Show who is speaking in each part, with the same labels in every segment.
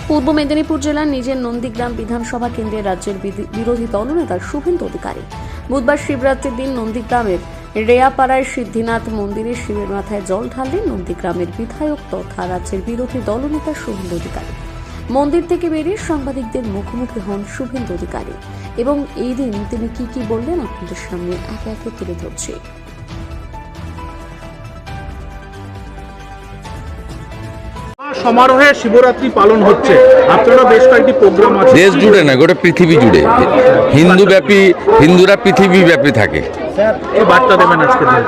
Speaker 1: পূর্ব মেদিনীপুর জেলার নিজের নন্দীগ্রাম বিধানসভা কেন্দ্রের রাজ্যের বিরোধী দলনেতা শুভেন্দু অধিকারী বুধবার শিবরাত্রির দিন নন্দীগ্রামের রেয়াপাড়ায় সিদ্ধিনাথ মন্দিরে শিবের মাথায় জল ঢাললেন নন্দীগ্রামের বিধায়ক তথা রাজ্যের বিরোধী দলনেতা শুভেন্দু অধিকারী। মন্দির থেকে বেরিয়ে সাংবাদিকদের মুখোমুখি হন শুভেন্দু অধিকারী এবং এই দিন তিনি কি বললেন আপনাদের সামনে একে একে তুলে ধরছি।
Speaker 2: সমারোহে শিবরাত্রি পালন হচ্ছে, আপনারা বেশ কয়েকটি প্রোগ্রাম আছে
Speaker 3: দেশ জুড়ে না, গোটা পৃথিবী জুড়ে হিন্দুরা পৃথিবী ব্যাপী থাকে।
Speaker 2: কি বার্তা দেবেন আজকের দিনে?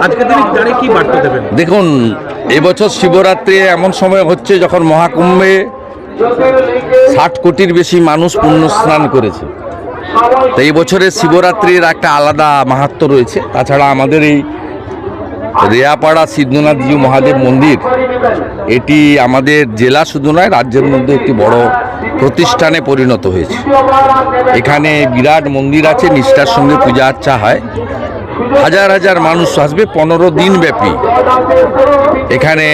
Speaker 2: আজকের দিনে দাঁড়িয়ে কি বার্তা দেবেন?
Speaker 3: দেখুন, এবছর শিবরাত্রি এমন সময় হচ্ছে যখন মহাকুম্ভে 60 কোটির বেশি মানুষ পুণ্য স্নান করেছে। তো এই বছরের শিবরাত্রির একটা আলাদা মাহাত্ম্য রয়েছে। তাছাড়া আমাদের এই রেয়াপাড়া সিদ্ধনাথজি মহাদেব মন্দির, এটি আমাদের জেলা শুধু নয়, রাজ্যের মধ্যে একটি বড় প্রতিষ্ঠানে পরিণত হয়েছে। এখানে বিরাট মন্দির আছে, নিষ্ঠার সঙ্গে পূজা আর্চা হয়, হাজার হাজার মানুষ আসবে 15 দিন ব্যাপী। এখানে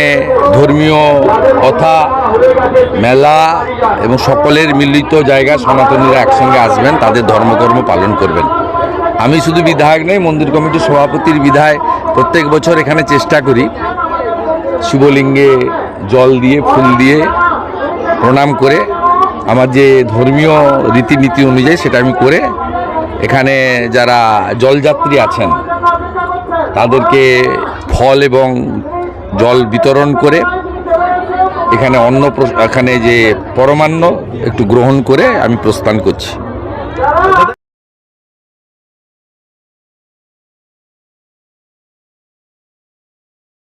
Speaker 3: ধর্মীয় কথা, মেলা এবং সকলের মিলিত জায়গা, সনাতনীরা একসঙ্গে আসবেন, তাদের ধর্মকর্ম পালন করবেন। আমি শুধু বিধায়ক নই, মন্দির কমিটির সভাপতির বিধায় প্রত্যেক বছর এখানে চেষ্টা করি শিবলিঙ্গে জল দিয়ে, ফুল দিয়ে প্রণাম করে, আমার যে ধর্মীয় রীতিনীতি অনুযায়ী সেটা আমি করে এখানে যারা জলযাত্রী আছেন তাদেরকে ফল এবং জল বিতরণ করে এখানে এখানে যে পরমান্ন একটু গ্রহণ করে আমি প্রস্থান করছি।